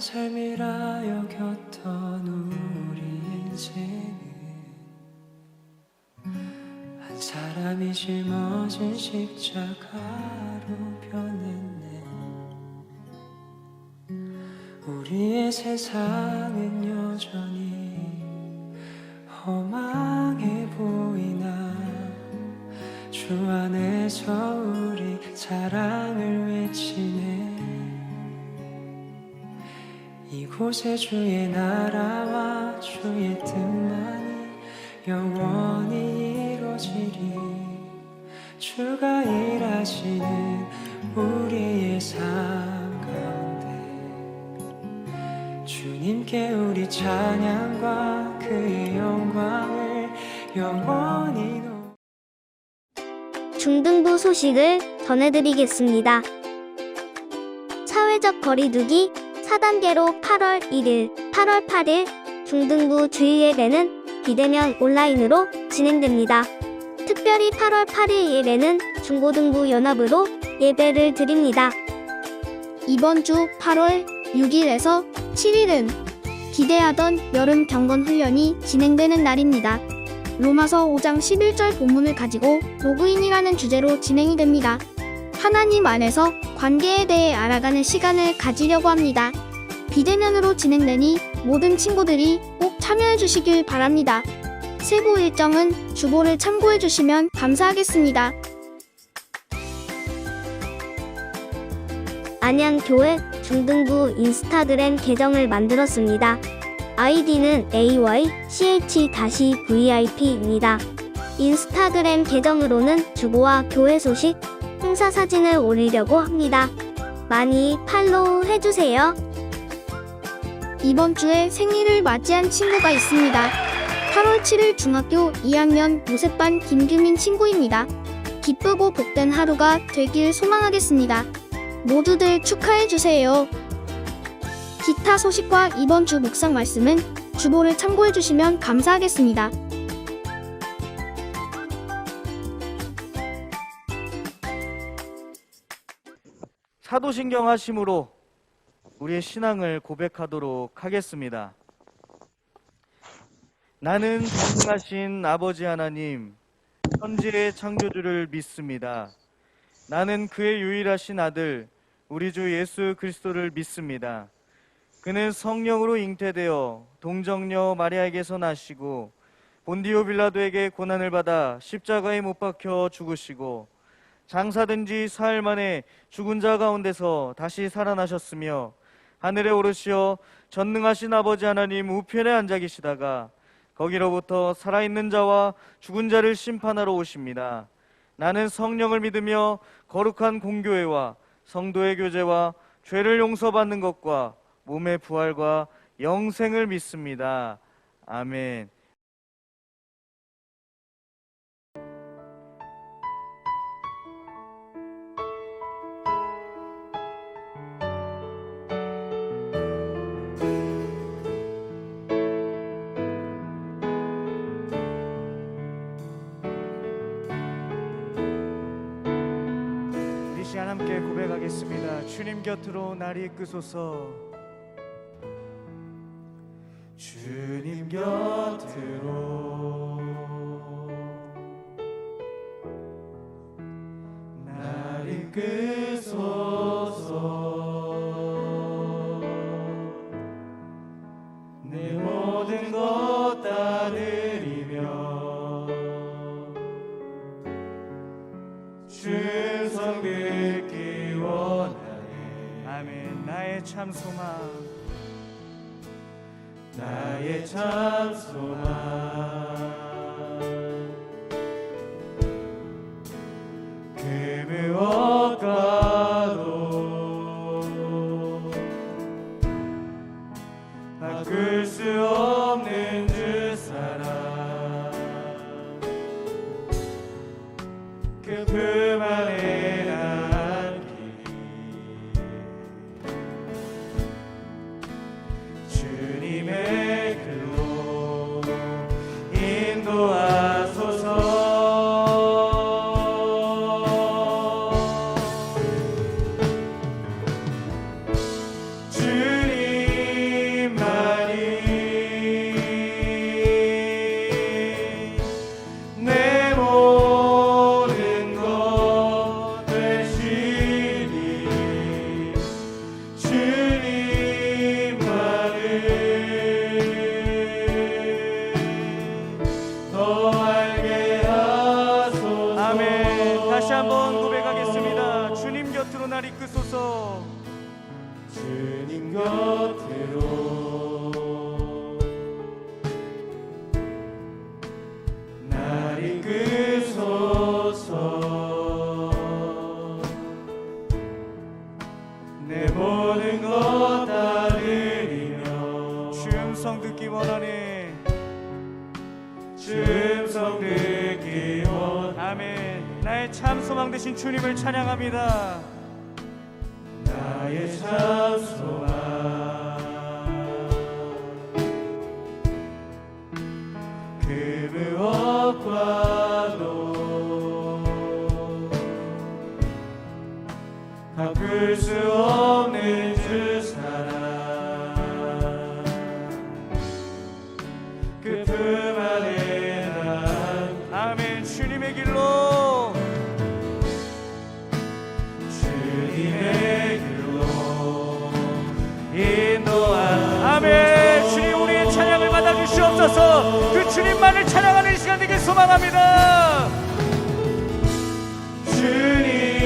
삶이라 여겼던 우리 인생은 한 사람이 짊어진 십자가로 변했네. 우리의 세상은 여전히 험하게 보이나 주 안에서 우리 사랑을 외치네. 이곳에 주의 나라와 주의 뜻만이 영원히 이루어지리. 주가 일하시는 우리의 삶 가운데 주님께 우리 찬양과 그의 영광을 영원히 중등부 소식을 전해드리겠습니다. 사회적 거리두기 4단계로 8월 1일, 8월 8일 중등부 주일예배는 비대면 온라인으로 진행됩니다. 특별히 8월 8일 예배는 중고등부 연합으로 예배를 드립니다. 이번 주 8월 6일에서 7일은 기대하던 여름 경건 훈련이 진행되는 날입니다. 로마서 5장 11절 본문을 가지고 로그인이라는 주제로 진행이 됩니다. 하나님 안에서 관계에 대해 알아가는 시간을 가지려고 합니다. 비대면으로 진행되니 모든 친구들이 꼭 참여해 주시길 바랍니다. 세부 일정은 주보를 참고해 주시면 감사하겠습니다. 안양교회 중등부 인스타그램 계정을 만들었습니다. 아이디는 AYCH-VIP입니다. 인스타그램 계정으로는 주보와 교회 소식, 행사 사진을 올리려고 합니다. 많이 팔로우 해주세요. 이번 주에 생일을 맞이한 친구가 있습니다. 8월 7일 중학교 2학년 모세반 김규민 친구입니다. 기쁘고 복된 하루가 되길 소망하겠습니다. 모두들 축하해주세요. 기타 소식과 이번 주 묵상 말씀은 주보를 참고해주시면 감사하겠습니다. 사도신경 하심으로 우리의 신앙을 고백하도록 하겠습니다. 나는 전능하신 아버지 하나님, 천지의 창조주를 믿습니다. 나는 그의 유일하신 아들, 우리 주 예수 그리스도를 믿습니다. 그는 성령으로 잉태되어 동정녀 마리아에게서 나시고 본디오 빌라도에게 고난을 받아 십자가에 못 박혀 죽으시고 장사된 지 사흘 만에 죽은 자 가운데서 다시 살아나셨으며 하늘에 오르시어 전능하신 아버지 하나님 우편에 앉아 계시다가 거기로부터 살아있는 자와 죽은 자를 심판하러 오십니다. 나는 성령을 믿으며 거룩한 공교회와 성도의 교제와 죄를 용서받는 것과 몸의 부활과 영생을 믿습니다. 아멘. 이 시간 함께 고백하겠습니다. 주님 곁으로 날 이끄소서. 주님 곁으로 날 이끄소서. 내 모든 것 다 드리며 충성 듣기 원하네. 아멘. 나의 참 소망, 나의 참 소망, 그 무엇과도 바꿀 수 없는 주 사랑, 그 품 안에 안기니 주님의 글로 인도하소서. 주님 한번 고백하겠습니다. 주님 곁으로 날 이끄소서. 주님 곁으로 날 이끄소서. 내 모든 것 다 드리며 주 음성 듣기 원하네. 주 음성 듣기 원. 아멘. 나의 참 소망 되신 주님을 찬양합니다. 나의 참 소망 그 무엇과도 바꿀 수 없는 주 사랑 그 품 안에 난 아멘. 주님의 길로 주님의 길로 인도한 아멘. 주님 우리의 찬양을 받아주시옵소서. 그 주님만을 찬양하는 시간 되길 소망합니다. 주님만이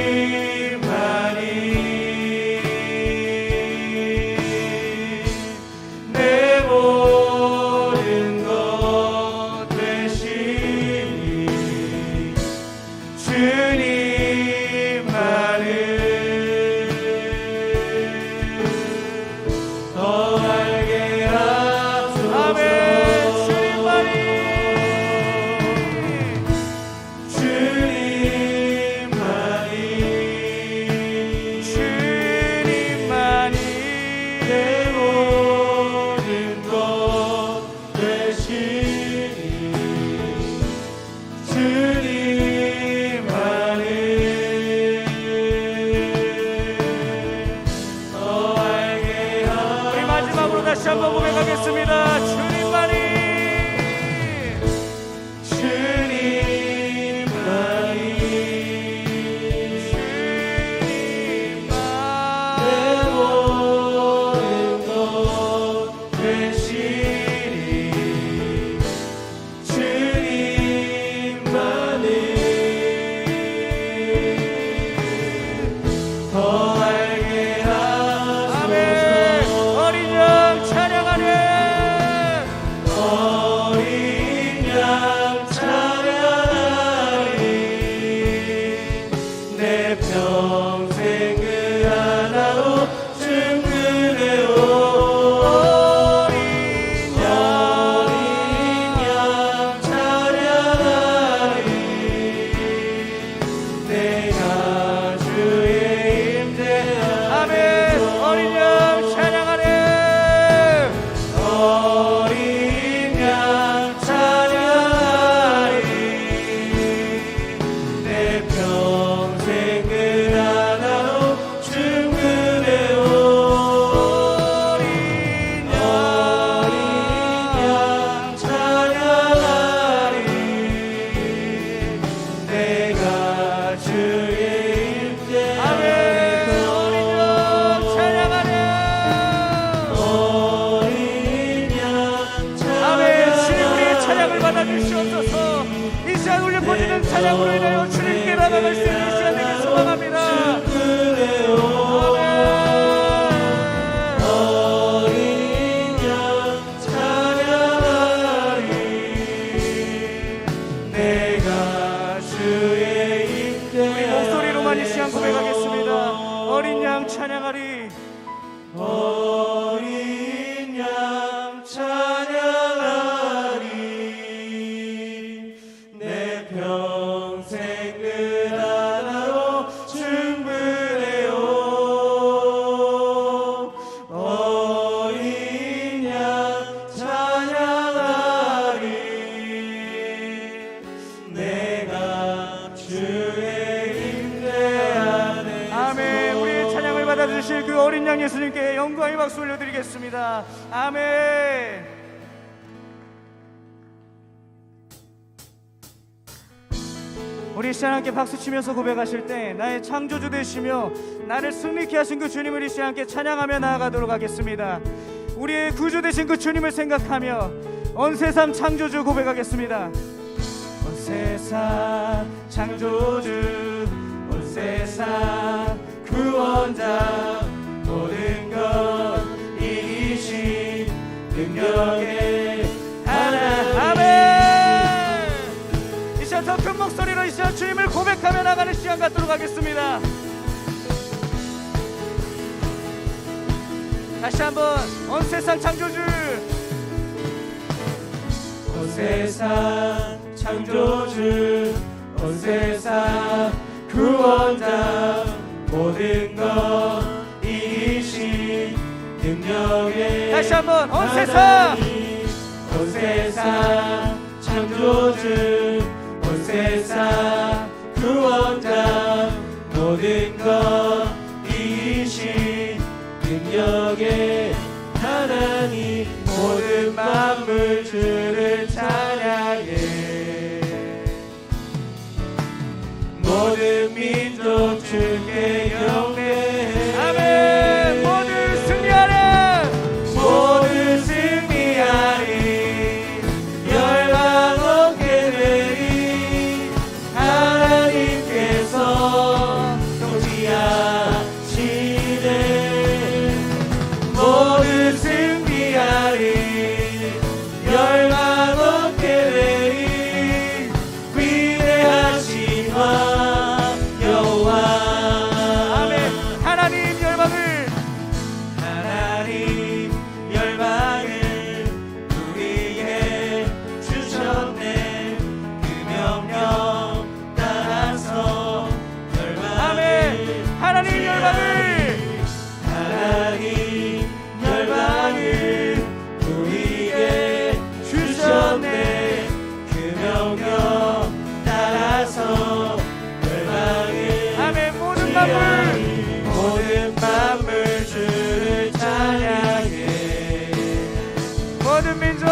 내 모든 것 되시니 주님만을 더 알게 하소서. 아멘. 주님만이 주님만이 내 모든 것 되시니 주님만을 더 알게 하소서. 우리 마지막으로 다시 한번 고백하겠습니다. 주님만이 내 모든 것 되시니 주님만을 더 알게 아멘. 하소서. 어린 양 찬양하네. 어린 양 찬양하리 내 평생 그 하나로 충분해요. 어린 양 찬양하리 내가 주의 임재하네. 아멘. 어린 양 찬양하네. 어린 양 찬양하리 내 평생 그 하나로 충분해요. 어린 양 찬양하리 내가 주의 아멘. 어린 양 찬양하네. 어린 양 아멘. 주님 우리의 찬양을 받아주시옵소서. 이 시간 울려 퍼지는 찬양으로 인하여 주님께 나아갈 수 있는 시간 되길 소망합니다. 아멘. 어린 양 찬양하리 내가 주의 우리 임재 목소리로만 이 시간 고백하겠습니다. 어린 양 찬양하리. 어린 양 찬양하리 내 평생 그 하나로 충분해요. 어린 양 찬양하리 내가 주의 임재 안에 아멘. 우리의 찬양을 받아주실 그 어린 양 예수님께 영광의 박수 올려드리겠습니다. 아멘. 우리 시간 함께 박수 치면서 고백하실 때 나의 창조주 되시며 나를 승리케 하신 그 주님을 이 시간 함께 찬양하며 나아가도록 하겠습니다. 우리의 구주 되신 그 주님을 생각하며 언세삼 창조주 고백하겠습니다. 언세삼 창조주 우리가 이 시간 주님을 고백하며 나가는 시간 갖도록 하겠습니다. 다시 한번 온 세상 창조주, 온 세상 창조주, 온 세상 구원자, 모든 것 이기신 능력의 다시 한번 온 세상, 하나님, 온 세상 창조주, 온 세상 구원자, 모든 것 이기신 능력의 하나님, 모든 만물 주를 찬양해. 모든 민족 주께 경배해. 아멘. 모두 승리하라. 모두 승리하리. 열방 얻게 되리. 하나님께서 통치하시네. 모두 승리하리. 열방 얻게 되리. 위대하신 왕 여호와. 아멘. 하나님 열방을, 하나님 열방을 우리에게 주셨네. 그 명령 따라서 열방을. 아멘. 하나님 열방을, 하나님 열방을 우리에게 주셨네. 그 명령 따라서 열방을. 아멘. 모든 만물, 모든 만물 주를 찬양해. 모든 민족,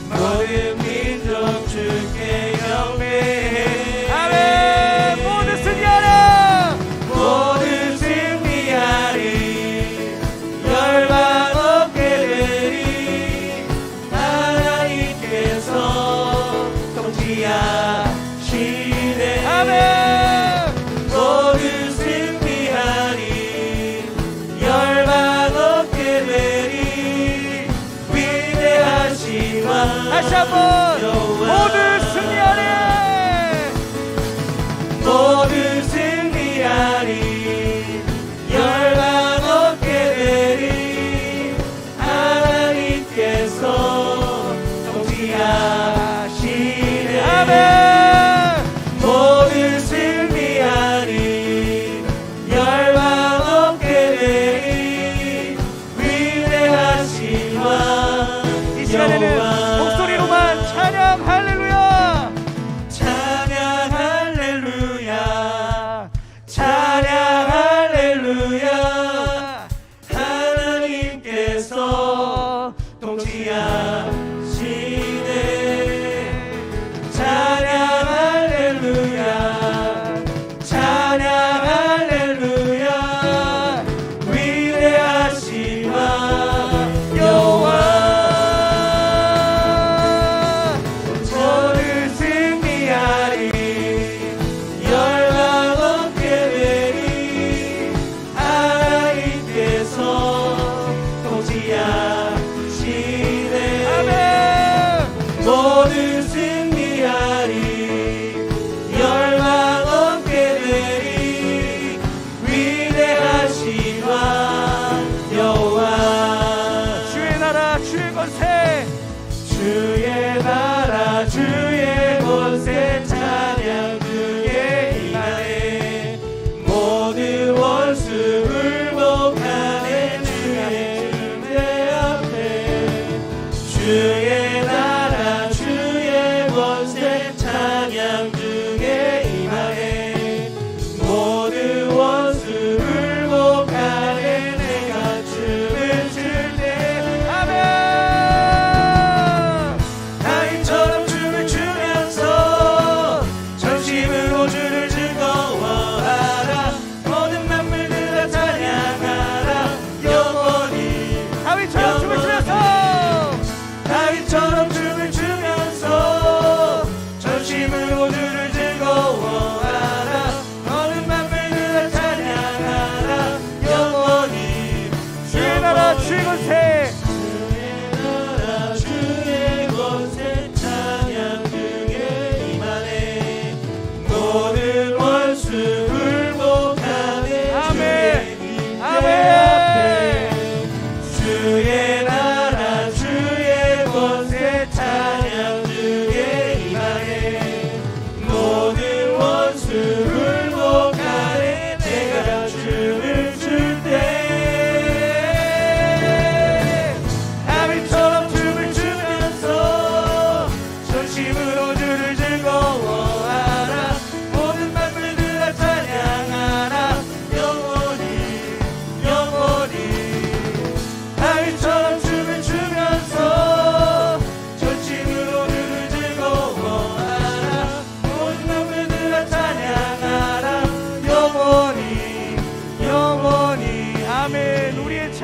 모든 민족 주께 경배해. 아멘. 모두 승리하라. 모두 승리하리. 열방 얻게 되리. 하나님께서 통치하시네. 아멘. 모두 승리하리. 열방 얻게 되리. 위대하신 왕 다시 한번 여호와. 모두 승리하라. 모두 승리하리. 열방 얻게 되리. 하나님께서 통치하시네. 아멘. 모두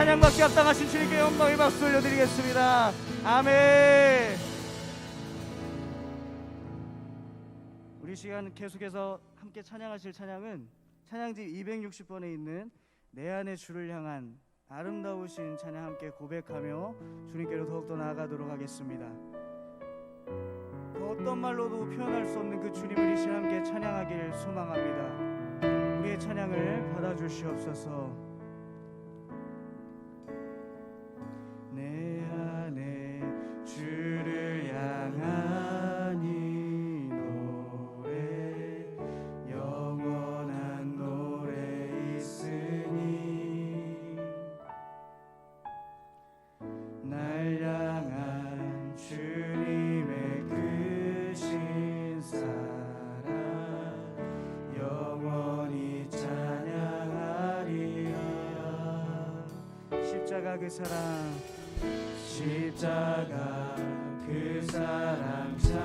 찬양받기 합당하신 주님께 영광의 박수 올려드리겠습니다. 아멘. 우리 시간 계속해서 함께 찬양하실 찬양은 찬양집 260번에 있는 내 안의 주를 향한 아름다우신 찬양 함께 고백하며 주님께로 더욱더 나아가도록 하겠습니다. 그 어떤 말로도 표현할 수 없는 그 주님을 이 시간 함께 찬양하길 소망합니다. 우리의 찬양을 받아주시옵소서. 내 안에 주를 향한 이 노래 영원한 노래 있으니 날 향한 주님의 크신 사랑 영원히 찬양하리라. 십자가 그 사랑 십자가 그 사랑 찬양하리.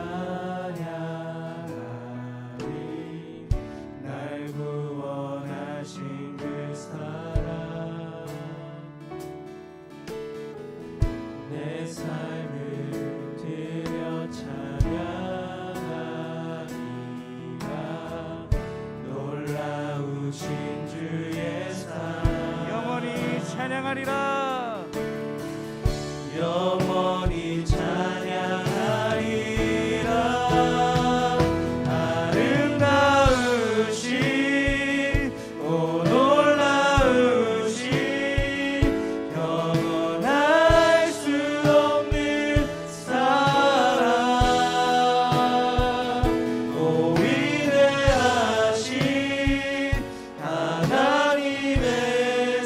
날 구원하신 그 사랑 내 삶을 드려 찬양하리라. 놀라우신 주의 사랑 영원히 찬양하리라. 영원히 찬양하리라. 아름다우신 오 놀라우신 영원할 수 없는 사랑 오 위대하신 하나님의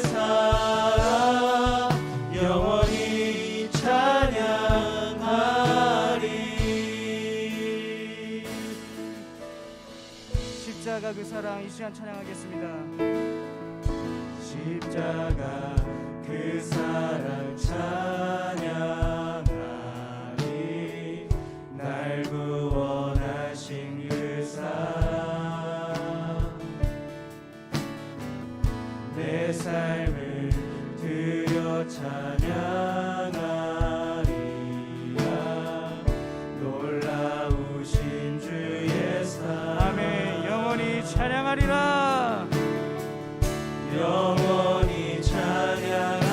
사랑 영원히 찬양하리. 십자가 그 사랑 이 시간 찬양하겠습니다. 십자가 그 사랑 찬양하리. 날 구원하신 그 사랑 내 삶을 드려 찬양하리라. 놀라우신 주의 사랑 아멘. 영원히 찬양하리라. 영원히 찬양하리라.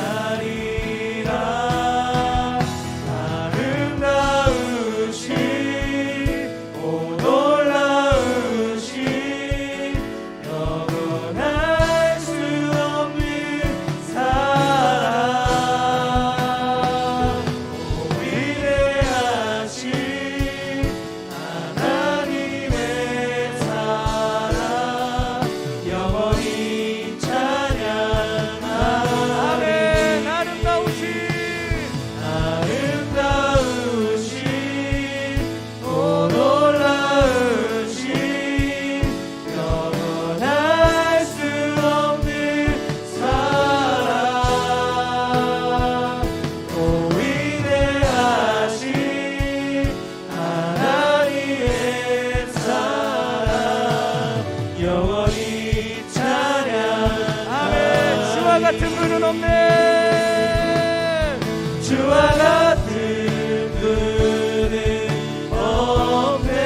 아름다우신 오 놀라우신 영원할 수 없는 사랑 오 위대하신 하나님의 사랑 영원히 찬양하리. 아름다우신 오 놀라우신 영원할 수 없는 사랑 오 위대하신 하나님의 사랑 영원히 찬양. 아멘. 주와 같은 분은 없네. 주와 같은 분은 없네.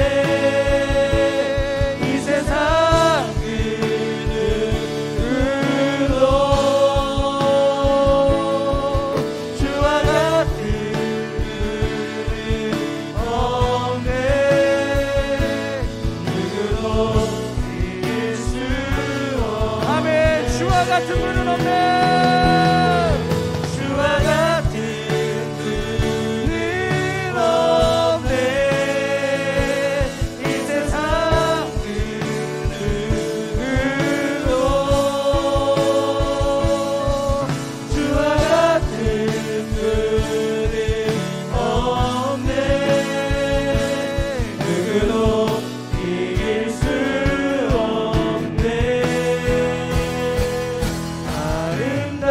이 세상 그 누구도 주와 같은 분은 없네. 누구도 이길 수 없네. 아멘. 주와 같은 분은 없네. 주와 같은 분은 없네. 이 세상 그 누구도 주와 같은 분은 없네. 누구도 이길 수 없네. 아름다우신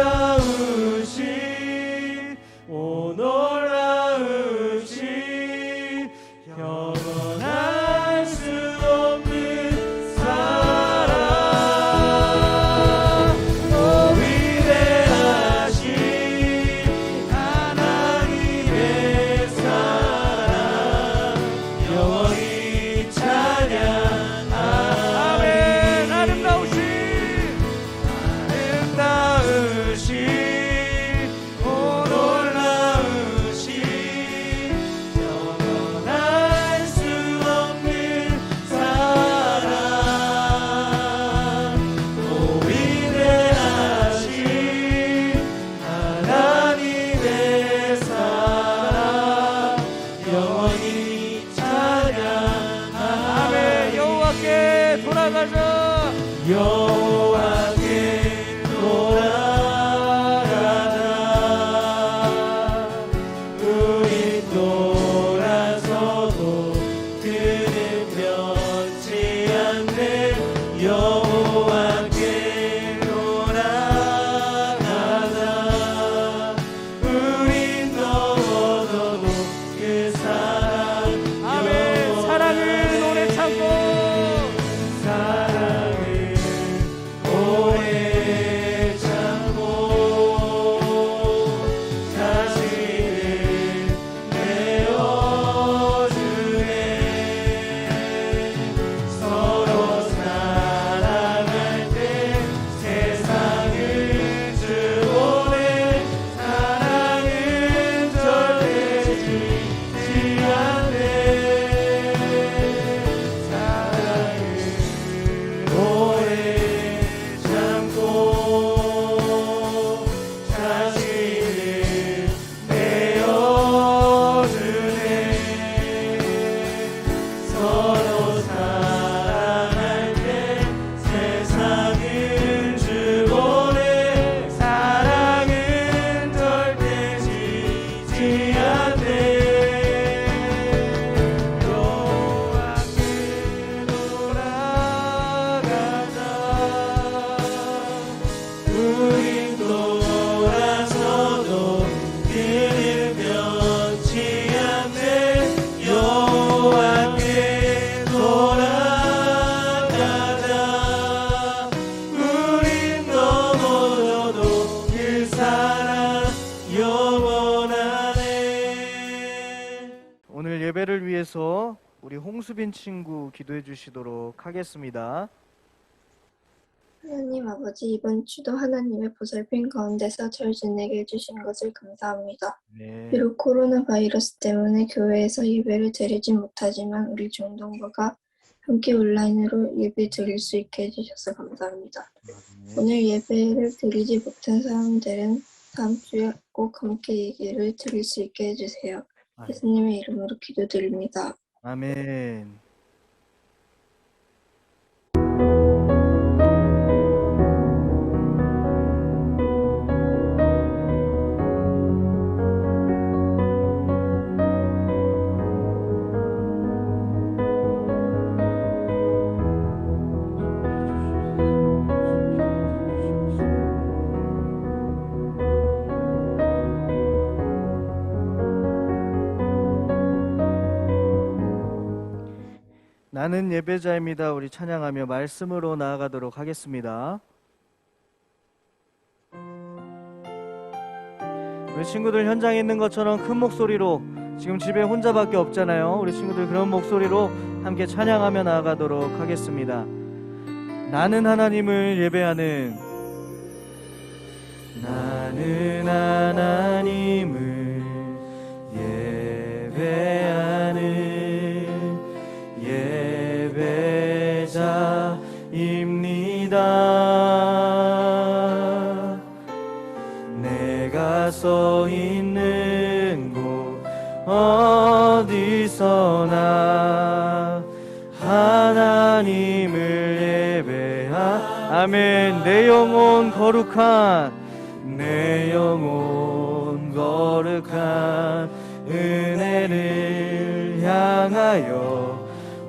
여호와께 돌아가자. 여호와께 돌아가자. 우리 돌아서도 그는 변치 않네. 여호와께 돌아가자. 우린 넘어져도 그 사랑. 아멘. 사랑을 노래 참고 사랑을 오래 참고 자신을 내어주네. 서로 사랑할 때 세상을 주보내. 사랑은 절대 지지 않네. 사랑을 오래 참고 자신을 내어주네. 서로 사랑할 때 세상을 주보내. 사랑은 절대 지지 않네. 여호와께 돌아가자. 우린 돌아서도 그는 변치 않네. 여호와께 돌아가자. 우린 넘어져도 그 사랑 영원하네. 오늘 예배를 위해서 우리 홍수빈 친구 기도해 주시도록 하겠습니다. 하나님 아버지, 이번 주도 하나님의 보살핌 가운데서 절 지내게 해주신 것을 감사합니다. 네. 비록 코로나 바이러스 때문에 교회에서 예배를 드리지 못하지만 우리 중동부가 함께 온라인으로 예배 드릴 수 있게 해주셔서 감사합니다. 오늘 예배를 드리지 못한 사람들은 다음 주에 꼭 함께 예배를 드릴 수 있게 해주세요. 예수님의 이름으로 기도드립니다. 아멘. 나는 예배자입니다. 우리 찬양하며 말씀으로 나아가도록 하겠습니다. 우리 친구들 현장에 있는 것처럼 큰 목소리로, 지금 집에 혼자밖에 없잖아요. 우리 친구들 그런 목소리로 함께 찬양하며 나아가도록 하겠습니다. 나는 하나님을 예배하는, 나는 하나님을 예배하는 예배자입니다. 내가 서 있는 곳 어디서나 하나님을 예배하. 아멘. 내 영혼 거룩한, 내 영혼 거룩한 은혜를 향하여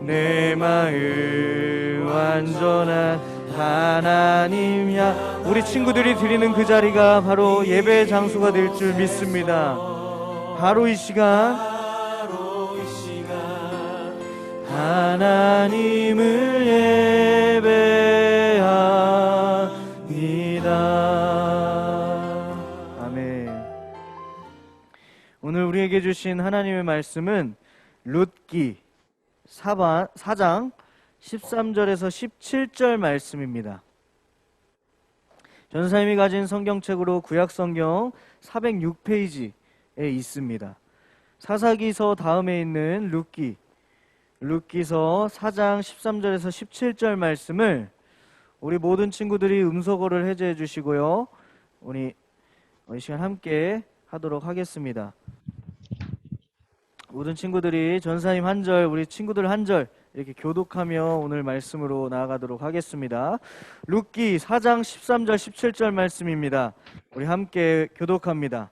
내 마음 완전한 하나님야. 우리 친구들이 드리는 그 자리가 바로 예배의 장소가 될 줄 믿습니다. 바로 이 시간 하나님을 예배합니다. 아멘. 오늘 우리에게 주신 하나님의 말씀은 룻기 4장 13절에서 17절 말씀입니다. 전사님이 가진 성경책으로 구약성경 406페이지에 있습니다. 사사기서 다음에 있는 룻기서 4장 13절에서 17절 말씀을 우리 모든 친구들이 음소거를 해제해 주시고요. 우리 이 시간 함께 하도록 하겠습니다. 모든 친구들이 전사님 한 절, 우리 친구들 한 절 이렇게 교독하며 오늘 말씀으로 나아가도록 하겠습니다. 룻기 4장 13절 17절 말씀입니다. 우리 함께 교독합니다.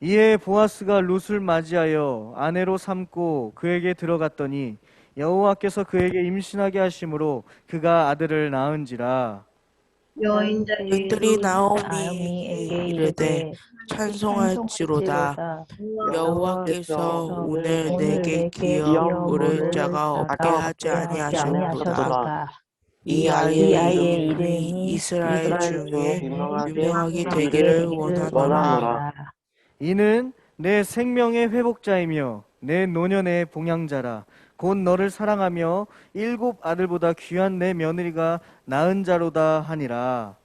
이에 보아스가 룻을 맞이하여 아내로 삼고 그에게 들어갔더니 여호와께서 그에게 임신하게 하심으로 그가 아들을 낳은지라. 여인들이 나오미에게 이르되 찬송할지로다. 여호와께서 오늘 내게 기업 물을 자가 없게 하지 아니하셨도다. 이 아이의 이름이 이스라엘 중에 유명하게 되기를 원하노라. 이는 내 생명의 회복자이며 내 노년의 봉양자라. 곧 너를 사랑하며 7 아들보다 귀한 내 며느리가 낳은 자로다 하니라.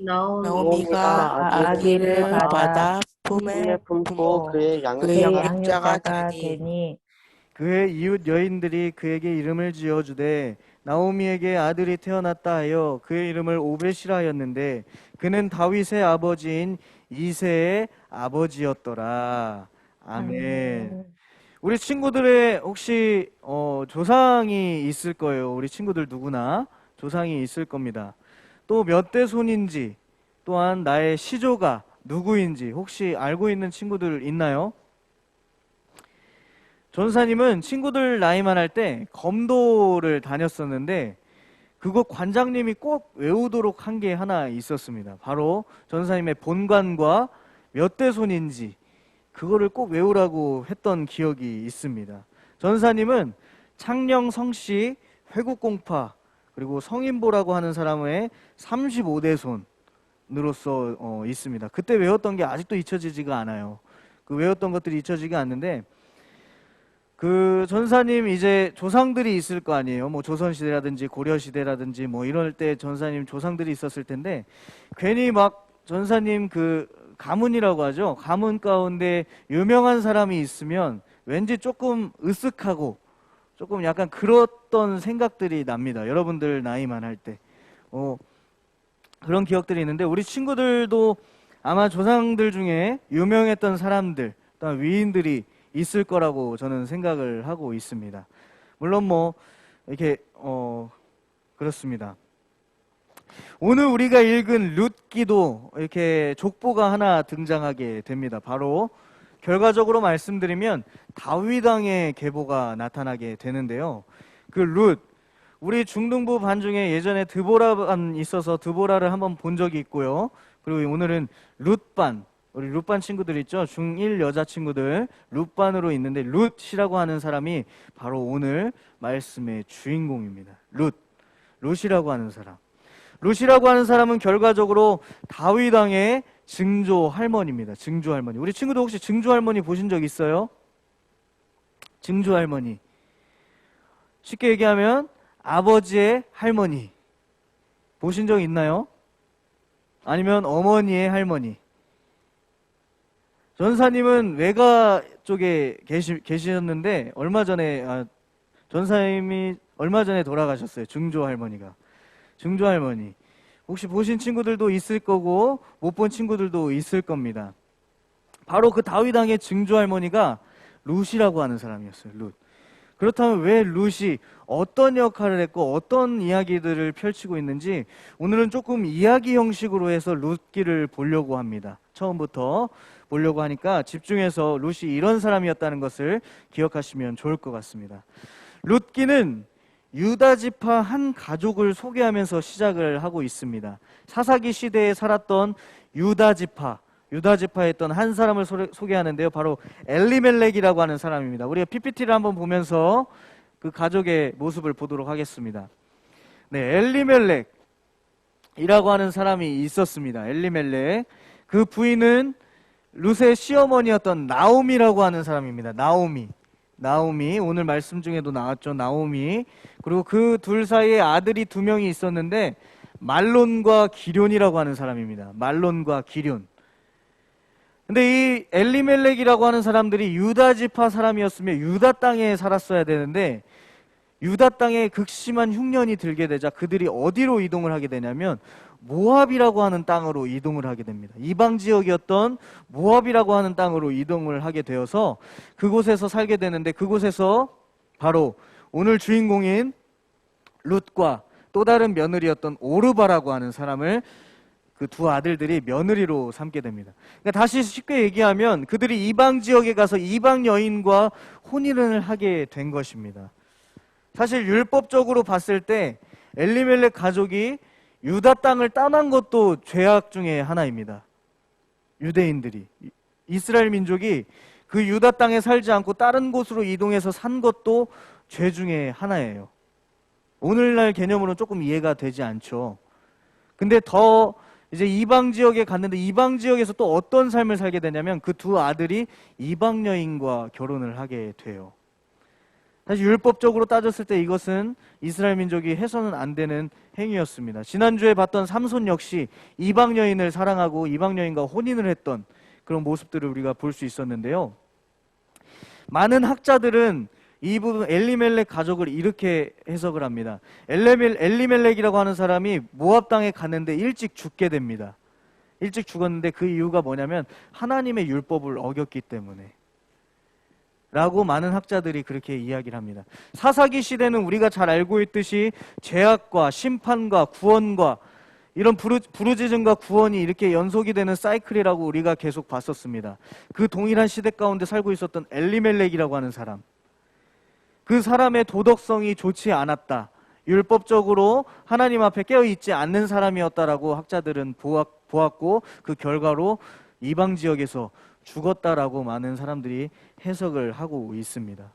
나오미가 아기를 받아 품에 품고 그의 양육자가 되니 그의 이웃 여인들이 그에게 이름을 지어주되 나오미에게 아들이 태어났다 하여 그의 이름을 오벳이라 하였는데 그는 다윗의 아버지인 이새의 아버지였더라. 아멘. 우리 친구들의 혹시 조상이 있을 거예요. 우리 친구들 누구나 조상이 있을 겁니다. 또 몇 대 손인지, 또한 나의 시조가 누구인지 혹시 알고 있는 친구들 있나요? 전사님은 친구들 나이만 할 때 검도를 다녔었는데 그곳 관장님이 꼭 외우도록 한 게 하나 있었습니다. 바로 전사님의 본관과 몇 대 손인지 그거를 꼭 외우라고 했던 기억이 있습니다. 전사님은 창녕 성씨 회국공파 그리고 성인보라고 하는 사람의 35대 손으로서 있습니다. 그때 외웠던 게 아직도 잊혀지지가 않아요. 그 외웠던 것들이 잊혀지지가 않는데 그 전사님 이제 조상들이 있을 거 아니에요. 뭐 조선시대라든지 고려시대라든지 뭐 이럴 때 전사님 조상들이 있었을 텐데 괜히 막 전사님 그 가문이라고 하죠. 가문 가운데 유명한 사람이 있으면 왠지 조금 으쓱하고 조금 약간 그랬던 생각들이 납니다. 여러분들 나이만 할 때. 그런 기억들이 있는데 우리 친구들도 아마 조상들 중에 유명했던 사람들, 또한 위인들이 있을 거라고 저는 생각을 하고 있습니다. 물론 뭐 이렇게 그렇습니다. 오늘 우리가 읽은 룻기도 이렇게 족보가 하나 등장하게 됩니다. 바로 결과적으로 말씀드리면 다윗 왕의 계보가 나타나게 되는데요. 그 룻, 우리 중등부 반 중에 예전에 드보라반 있어서 드보라를 한번 본 적이 있고요. 그리고 오늘은 룻반, 우리 룻반 친구들 있죠? 중1 여자 친구들 룻반으로 있는데 룻이라고 하는 사람이 바로 오늘 말씀의 주인공입니다. 룻이라고 하는 사람. 룻이라고 하는 사람은 결과적으로 다윗 왕의 증조 할머니입니다. 증조 할머니. 우리 친구들 혹시 증조 할머니 보신 적 있어요? 증조 할머니. 쉽게 얘기하면 아버지의 할머니. 보신 적 있나요? 아니면 어머니의 할머니. 전사님은 외가 쪽에 계시셨는데 전사님이 얼마 전에 돌아가셨어요. 증조 할머니가. 증조 할머니. 혹시 보신 친구들도 있을 거고 못 본 친구들도 있을 겁니다. 바로 그 다윗 왕의 증조 할머니가 룻이라고 하는 사람이었어요. 룻. 그렇다면 왜 룻이 어떤 역할을 했고 어떤 이야기들을 펼치고 있는지 오늘은 조금 이야기 형식으로 해서 룻기를 보려고 합니다. 처음부터 보려고 하니까 집중해서 룻이 이런 사람이었다는 것을 기억하시면 좋을 것 같습니다. 룻기는 유다 지파 한 가족을 소개하면서 시작을 하고 있습니다. 사사기 시대에 살았던 유다 지파에 있던 한 사람을 소개하는데요. 바로 엘리멜렉이라고 하는 사람입니다. 우리가 PPT를 한번 보면서 그 가족의 모습을 보도록 하겠습니다. 네, 엘리멜렉이라고 하는 사람이 있었습니다. 엘리멜렉. 그 부인은 룻의 시어머니였던 나오미라고 하는 사람입니다. 나오미, 오늘 말씀 중에도 나왔죠. 나오미. 그리고 그 둘 사이에 아들이 2명이 있었는데 말론과 기럨이라고 하는 사람입니다. 말론과 기럨. 근데 이 엘리멜렉이라고 하는 사람들이 유다 지파 사람이었으면 유다 땅에 살았어야 되는데 유다 땅에 극심한 흉년이 들게 되자 그들이 어디로 이동을 하게 되냐면 모압이라고 하는 땅으로 이동을 하게 됩니다. 이방 지역이었던 모압이라고 하는 땅으로 이동을 하게 되어서 그곳에서 살게 되는데 그곳에서 바로 오늘 주인공인 룻과 또 다른 며느리였던 오르바라고 하는 사람을 그 두 아들들이 며느리로 삼게 됩니다. 그러니까 다시 쉽게 얘기하면 그들이 이방 지역에 가서 이방 여인과 혼인을 하게 된 것입니다. 사실 율법적으로 봤을 때 엘리멜렉 가족이 유다 땅을 떠난 것도 죄악 중에 하나입니다. 유대인들이, 이스라엘 민족이 그 유다 땅에 살지 않고 다른 곳으로 이동해서 산 것도 죄 중에 하나예요. 오늘날 개념으로는 조금 이해가 되지 않죠. 근데 더 이제 이방 지역에 갔는데 이방 지역에서 또 어떤 삶을 살게 되냐면 그 두 아들이 이방 여인과 결혼을 하게 돼요. 사실 율법적으로 따졌을 때 이것은 이스라엘 민족이 해서는 안 되는 행위였습니다. 지난주에 봤던 삼손 역시 이방 여인을 사랑하고 이방 여인과 혼인을 했던 그런 모습들을 우리가 볼 수 있었는데요. 많은 학자들은 이 부분 엘리멜렉 가족을 이렇게 해석을 합니다. 엘리멜렉이라고 하는 사람이 모압 땅에 갔는데 일찍 죽게 됩니다. 일찍 죽었는데 그 이유가 뭐냐면 하나님의 율법을 어겼기 때문에 라고 많은 학자들이 그렇게 이야기를 합니다. 사사기 시대는 우리가 잘 알고 있듯이 죄악과 심판과 구원과 이런 부르짖음과 구원이 이렇게 연속이 되는 사이클이라고 우리가 계속 봤었습니다. 그 동일한 시대 가운데 살고 있었던 엘리멜렉이라고 하는 사람, 그 사람의 도덕성이 좋지 않았다, 율법적으로 하나님 앞에 깨어있지 않는 사람이었다라고 학자들은 보았고 그 결과로 이방 지역에서 죽었다라고 많은 사람들이 해석을 하고 있습니다.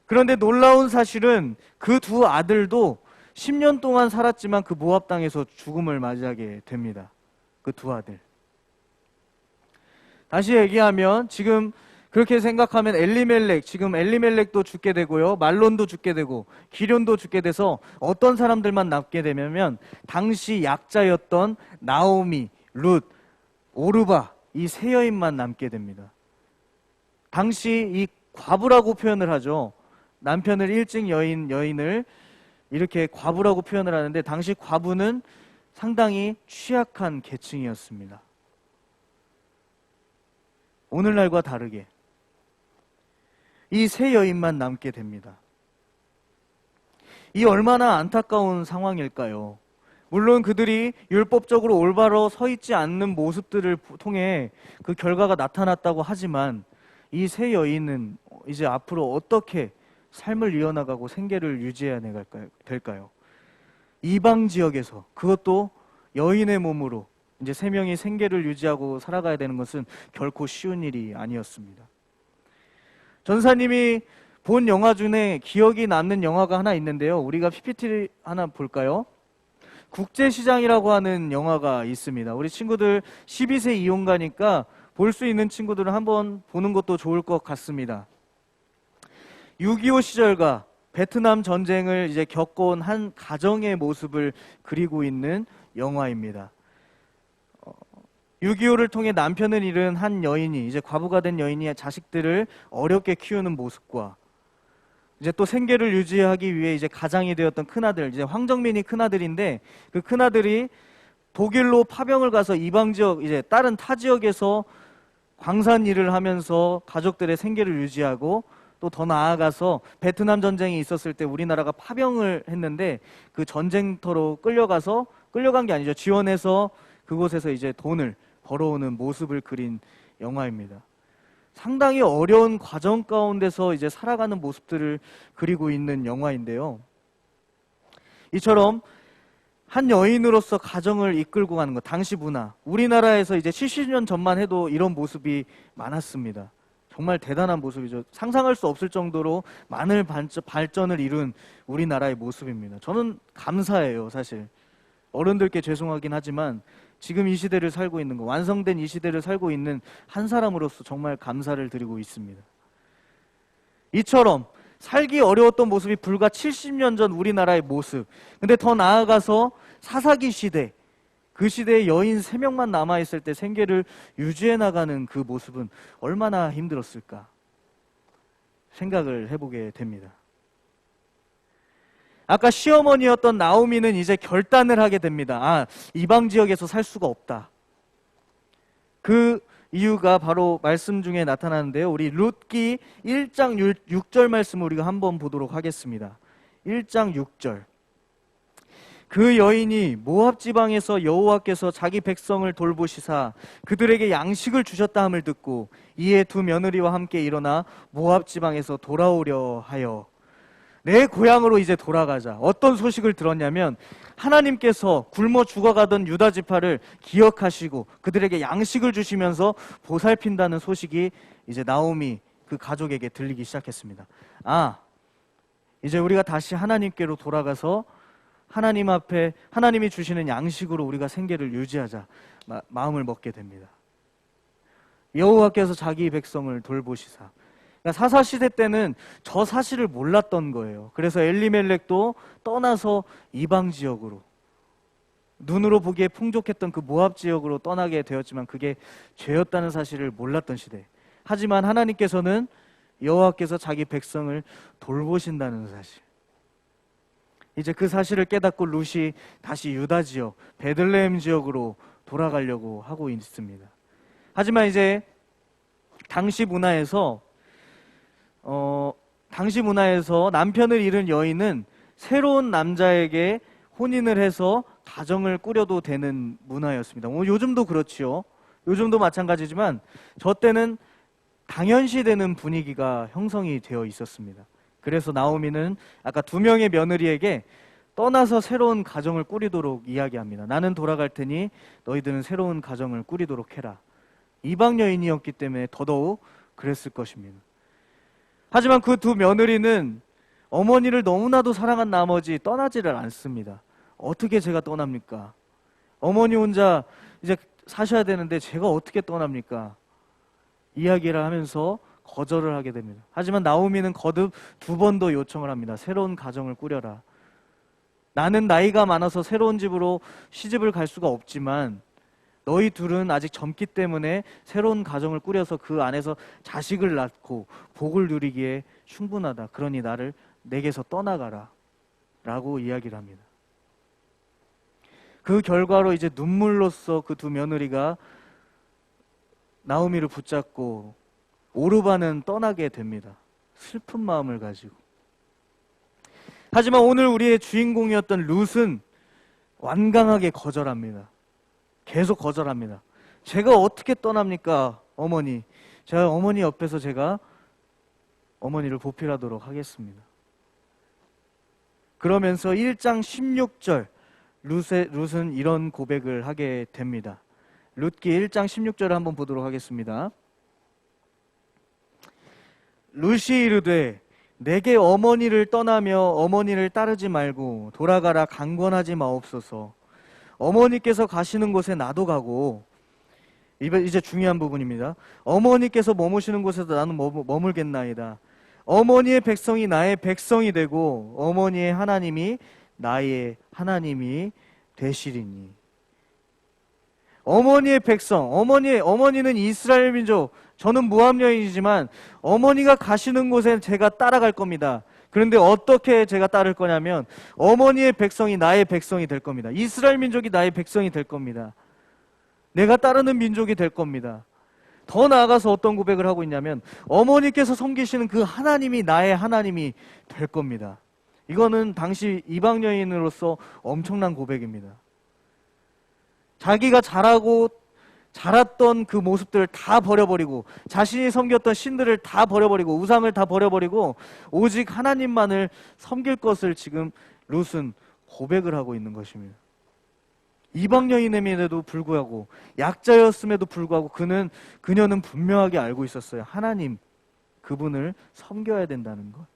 그런데 놀라운 사실은 그 두 아들도 10년 동안 살았지만 그 모압 땅에서 죽음을 맞이하게 됩니다. 그 두 아들. 다시 얘기하면 지금 그렇게 생각하면 지금 엘리멜렉도 죽게 되고요, 말론도 죽게 되고 기련도 죽게 돼서 어떤 사람들만 남게 되냐면 당시 약자였던 나오미, 룻, 오르바 이 세 여인만 남게 됩니다. 당시 이 과부라고 표현을 하죠. 남편을 일찍 여인을 이렇게 과부라고 표현을 하는데 당시 과부는 상당히 취약한 계층이었습니다. 오늘날과 다르게 이 세 여인만 남게 됩니다. 이 얼마나 안타까운 상황일까요? 물론 그들이 율법적으로 올바로 서 있지 않는 모습들을 통해 그 결과가 나타났다고 하지만 이 세 여인은 이제 앞으로 어떻게 삶을 이어나가고 생계를 유지해야 될까요? 이방 지역에서, 그것도 여인의 몸으로 이제 세 명이 생계를 유지하고 살아가야 되는 것은 결코 쉬운 일이 아니었습니다. 전사님이 본 영화 중에 기억이 남는 영화가 하나 있는데요. 우리가 PPT 하나 볼까요? 국제시장이라고 하는 영화가 있습니다. 우리 친구들 12세 이용가니까 볼 수 있는 친구들은 한번 보는 것도 좋을 것 같습니다. 6.25 시절과 베트남 전쟁을 이제 겪어온 한 가정의 모습을 그리고 있는 영화입니다. 6.25를 통해 남편을 잃은 한 여인이, 이제 과부가 된 여인이 자식들을 어렵게 키우는 모습과 이제 또 생계를 유지하기 위해 이제 가장이 되었던 큰아들, 이제 황정민이 큰아들인데 그 큰아들이 독일로 파병을 가서 이방 지역, 이제 다른 타 지역에서 광산 일을 하면서 가족들의 생계를 유지하고 또 더 나아가서 베트남 전쟁이 있었을 때 우리나라가 파병을 했는데 그 전쟁터로 끌려간 게 아니죠. 지원해서 그곳에서 이제 돈을 벌어오는 모습을 그린 영화입니다. 상당히 어려운 과정 가운데서 이제 살아가는 모습들을 그리고 있는 영화인데요. 이처럼 한 여인으로서 가정을 이끌고 가는 것, 당시 문화, 우리나라에서 이제 70년 전만 해도 이런 모습이 많았습니다. 정말 대단한 모습이죠. 상상할 수 없을 정도로 많은 발전을 이룬 우리나라의 모습입니다. 저는 감사해요, 사실. 어른들께 죄송하긴 하지만 지금 이 시대를 살고 있는 거, 완성된 이 시대를 살고 있는 한 사람으로서 정말 감사를 드리고 있습니다. 이처럼 살기 어려웠던 모습이 불과 70년 전 우리나라의 모습, 근데 더 나아가서 사사기 시대, 그 시대에 여인 3명만 남아있을 때 생계를 유지해 나가는 그 모습은 얼마나 힘들었을까 생각을 해보게 됩니다. 아까 시어머니였던 나오미는 이제 결단을 하게 됩니다. 이방 지역에서 살 수가 없다. 그 이유가 바로 말씀 중에 나타나는데요. 우리 룻기 1장 6절 말씀을 우리가 한번 보도록 하겠습니다. 1장 6절. 그 여인이 모압 지방에서 여호와께서 자기 백성을 돌보시사 그들에게 양식을 주셨다 함을 듣고 이에 두 며느리와 함께 일어나 모압 지방에서 돌아오려 하여. 내 고향으로 이제 돌아가자. 어떤 소식을 들었냐면 하나님께서 굶어 죽어가던 유다 지파를 기억하시고 그들에게 양식을 주시면서 보살핀다는 소식이 이제 나오미 그 가족에게 들리기 시작했습니다. 이제 우리가 다시 하나님께로 돌아가서 하나님 앞에 하나님이 주시는 양식으로 우리가 생계를 유지하자 마음을 먹게 됩니다. 여호와께서 자기 백성을 돌보시사. 그러니까 사사시대 때는 저 사실을 몰랐던 거예요. 그래서 엘리멜렉도 떠나서 이방 지역으로, 눈으로 보기에 풍족했던 그 모압 지역으로 떠나게 되었지만 그게 죄였다는 사실을 몰랐던 시대. 하지만 하나님께서는 여호와께서 자기 백성을 돌보신다는 사실, 이제 그 사실을 깨닫고 룻이 다시 유다 지역, 베들레헴 지역으로 돌아가려고 하고 있습니다. 하지만 이제 당시 문화에서 남편을 잃은 여인은 새로운 남자에게 혼인을 해서 가정을 꾸려도 되는 문화였습니다. 요즘도 그렇지요. 요즘도 마찬가지지만 저 때는 당연시되는 분위기가 형성이 되어 있었습니다. 그래서 나오미는 아까 두 명의 며느리에게 떠나서 새로운 가정을 꾸리도록 이야기합니다. 나는 돌아갈 테니 너희들은 새로운 가정을 꾸리도록 해라. 이방 여인이었기 때문에 더더욱 그랬을 것입니다. 하지만 그 두 며느리는 어머니를 너무나도 사랑한 나머지 떠나지를 않습니다. 어떻게 제가 떠납니까? 어머니 혼자 이제 사셔야 되는데 제가 어떻게 떠납니까? 이야기를 하면서 거절을 하게 됩니다. 하지만 나오미는 거듭 두 번 더 요청을 합니다. 새로운 가정을 꾸려라. 나는 나이가 많아서 새로운 집으로 시집을 갈 수가 없지만 너희 둘은 아직 젊기 때문에 새로운 가정을 꾸려서 그 안에서 자식을 낳고 복을 누리기에 충분하다. 그러니 나를 내게서 떠나가라 라고 이야기를 합니다. 그 결과로 이제 눈물로써 그 두 며느리가 나오미를 붙잡고 오르바는 떠나게 됩니다. 슬픈 마음을 가지고. 하지만 오늘 우리의 주인공이었던 룻은 완강하게 거절합니다. 계속 거절합니다. 제가 어떻게 떠납니까, 어머니? 제가 어머니 옆에서 제가 어머니를 보필하도록 하겠습니다. 그러면서 1장 16절 룻은 이런 고백을 하게 됩니다. 룻기 1장 16절을 한번 보도록 하겠습니다. 룻이 이르되 내게 어머니를 떠나며 어머니를 따르지 말고 돌아가라 강권하지 마옵소서. 어머니께서 가시는 곳에 나도 가고, 이제 중요한 부분입니다. 어머니께서 머무시는 곳에서 나는 머물겠나이다. 어머니의 백성이 나의 백성이 되고 어머니의 하나님이 나의 하나님이 되시리니. 어머니의 백성, 어머니는 이스라엘 민족, 저는 모압 여인이지만 어머니가 가시는 곳에 제가 따라갈 겁니다. 그런데 어떻게 제가 따를 거냐면 어머니의 백성이 나의 백성이 될 겁니다. 이스라엘 민족이 나의 백성이 될 겁니다. 내가 따르는 민족이 될 겁니다. 더 나아가서 어떤 고백을 하고 있냐면 어머니께서 섬기시는 그 하나님이 나의 하나님이 될 겁니다. 이거는 당시 이방 여인으로서 엄청난 고백입니다. 자기가 자랐던 그 모습들을 다 버려버리고 자신이 섬겼던 신들을 다 버려버리고 우상을 다 버려버리고 오직 하나님만을 섬길 것을 지금 룻은 고백을 하고 있는 것입니다. 이방 여인임에도 불구하고 약자였음에도 불구하고 그녀는 분명하게 알고 있었어요. 하나님, 그분을 섬겨야 된다는 것.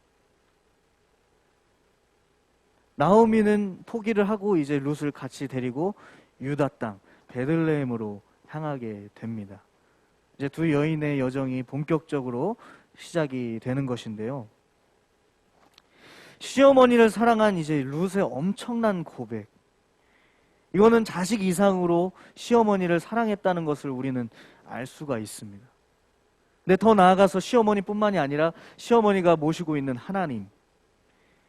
나오미는 포기를 하고 이제 룻을 같이 데리고 유다 땅 베들레헴으로 향하게 됩니다. 이제 두 여인의 여정이 본격적으로 시작이 되는 것인데요. 시어머니를 사랑한 이제 룻의 엄청난 고백. 이거는 자식 이상으로 시어머니를 사랑했다는 것을 우리는 알 수가 있습니다. 근데 더 나아가서 시어머니뿐만이 아니라 시어머니가 모시고 있는 하나님,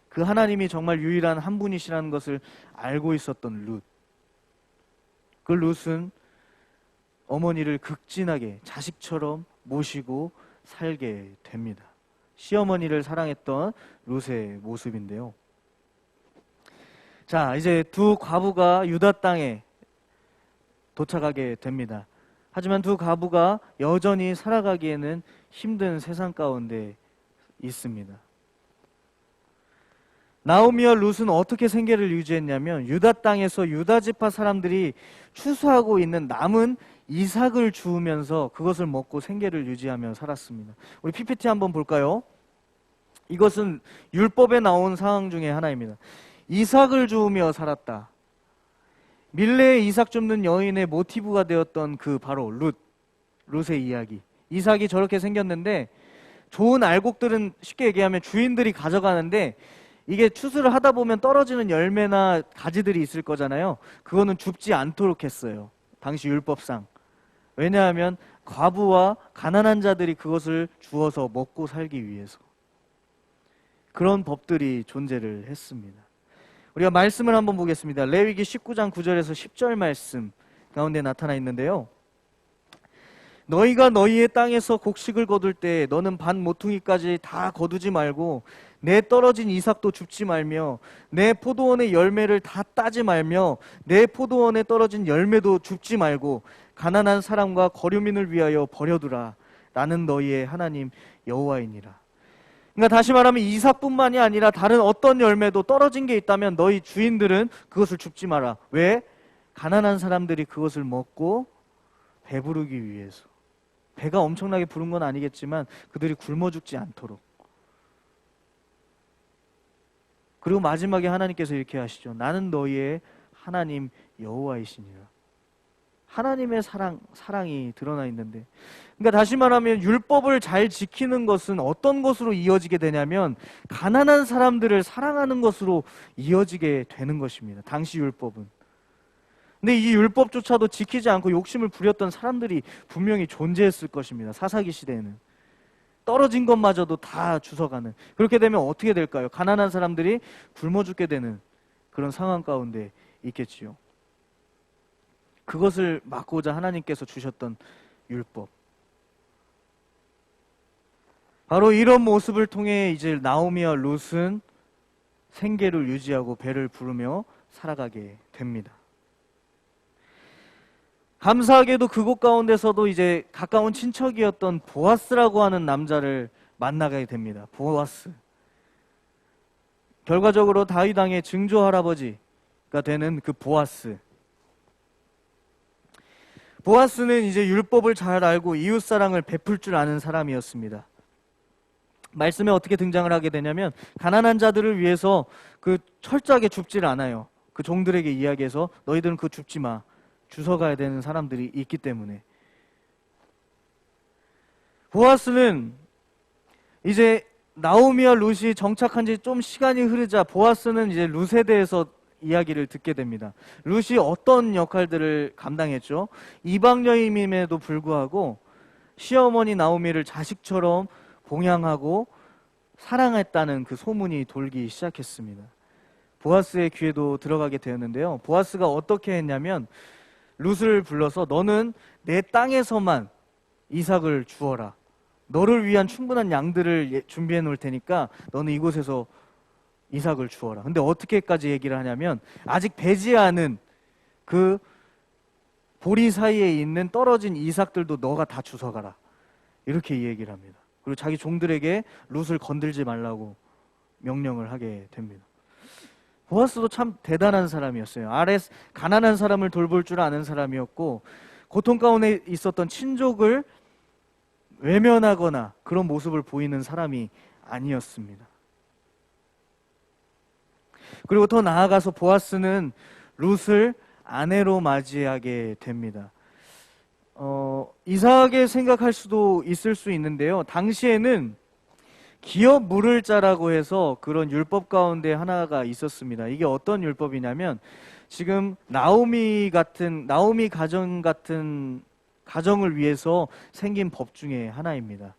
그 하나님이 정말 유일한 한 분이시라는 것을 알고 있었던 룻. 그 룻은 어머니를 극진하게 자식처럼 모시고 살게 됩니다. 시어머니를 사랑했던 룻의 모습인데요. 자, 이제 두 과부가 유다 땅에 도착하게 됩니다. 하지만 두 과부가 여전히 살아가기에는 힘든 세상 가운데 있습니다. 나오미와 룻은 어떻게 생계를 유지했냐면 유다 땅에서 유다 지파 사람들이 추수하고 있는 남은 이삭을 주우면서 그것을 먹고 생계를 유지하며 살았습니다. 우리 PPT 한번 볼까요? 이것은 율법에 나온 상황 중에 하나입니다. 이삭을 주우며 살았다. 밀레에 이삭 줍는 여인의 모티브가 되었던 그 바로 룻의 이야기. 이삭이 저렇게 생겼는데 좋은 알곡들은 쉽게 얘기하면 주인들이 가져가는데 이게 추수를 하다 보면 떨어지는 열매나 가지들이 있을 거잖아요. 그거는 줍지 않도록 했어요. 당시 율법상. 왜냐하면 과부와 가난한 자들이 그것을 주워서 먹고 살기 위해서. 그런 법들이 존재를 했습니다. 우리가 말씀을 한번 보겠습니다. 레위기 19장 9절에서 10절 말씀 가운데 나타나 있는데요. 너희가 너희의 땅에서 곡식을 거둘 때 너는 반 모퉁이까지 다 거두지 말고 내 떨어진 이삭도 줍지 말며 내 포도원의 열매를 다 따지 말며 내 포도원에 떨어진 열매도 줍지 말고 가난한 사람과 거류민을 위하여 버려두라. 나는 너희의 하나님 여호와이니라. 그러니까 다시 말하면 이삭뿐만이 아니라 다른 어떤 열매도 떨어진 게 있다면 너희 주인들은 그것을 줍지 마라. 왜? 가난한 사람들이 그것을 먹고 배부르기 위해서. 배가 엄청나게 부른 건 아니겠지만 그들이 굶어 죽지 않도록. 그리고 마지막에 하나님께서 이렇게 하시죠. 나는 너희의 하나님 여호와이시니라. 하나님의 사랑이 드러나 있는데, 그러니까 다시 말하면 율법을 잘 지키는 것은 어떤 것으로 이어지게 되냐면 가난한 사람들을 사랑하는 것으로 이어지게 되는 것입니다. 당시 율법은. 근데 이 율법조차도 지키지 않고 욕심을 부렸던 사람들이 분명히 존재했을 것입니다. 사사기 시대에는. 떨어진 것마저도 다 주워가는. 그렇게 되면 어떻게 될까요? 가난한 사람들이 굶어 죽게 되는 그런 상황 가운데 있겠지요. 그것을 막고자 하나님께서 주셨던 율법. 바로 이런 모습을 통해 이제 나오미와 룻은 생계를 유지하고 배를 부르며 살아가게 됩니다. 감사하게도 그곳 가운데서도 이제 가까운 친척이었던 보아스라고 하는 남자를 만나게 됩니다. 보아스. 결과적으로 다윗 왕의 증조 할아버지가 되는 그 보아스. 보아스는 이제 율법을 잘 알고 이웃사랑을 베풀 줄 아는 사람이었습니다. 말씀에 어떻게 등장을 하게 되냐면 가난한 자들을 위해서 그 철저하게 줍질 않아요. 그 종들에게 이야기해서 너희들은 그거 줍지 마. 주워가야 되는 사람들이 있기 때문에. 보아스는 이제 나오미와 룻이 정착한 지 좀 시간이 흐르자 보아스는 이제 룻에 대해서 이야기를 듣게 됩니다. 룻이 어떤 역할들을 감당했죠? 이방 여인임에도 불구하고 시어머니 나오미를 자식처럼 봉양하고 사랑했다는 그 소문이 돌기 시작했습니다. 보아스의 귀에도 들어가게 되었는데요. 보아스가 어떻게 했냐면 룻을 불러서 너는 내 땅에서만 이삭을 주어라. 너를 위한 충분한 양들을 준비해 놓을 테니까 너는 이곳에서 이삭을 주어라. 근데 어떻게까지 얘기를 하냐면 아직 배지 않은 그 보리 사이에 있는 떨어진 이삭들도 너가 다 주워가라. 이렇게 얘기를 합니다. 그리고 자기 종들에게 룻을 건들지 말라고 명령을 하게 됩니다. 보아스도 참 대단한 사람이었어요. 가난한 사람을 돌볼 줄 아는 사람이었고 고통 가운데 있었던 친족을 외면하거나 그런 모습을 보이는 사람이 아니었습니다. 그리고 더 나아가서 보아스는 룻을 아내로 맞이하게 됩니다. 이상하게 생각할 수도 있을 수 있는데요. 당시에는 기업 물을 자라고 해서 그런 율법 가운데 하나가 있었습니다. 이게 어떤 율법이냐면 지금 나오미 가정 같은 가정을 위해서 생긴 법 중에 하나입니다.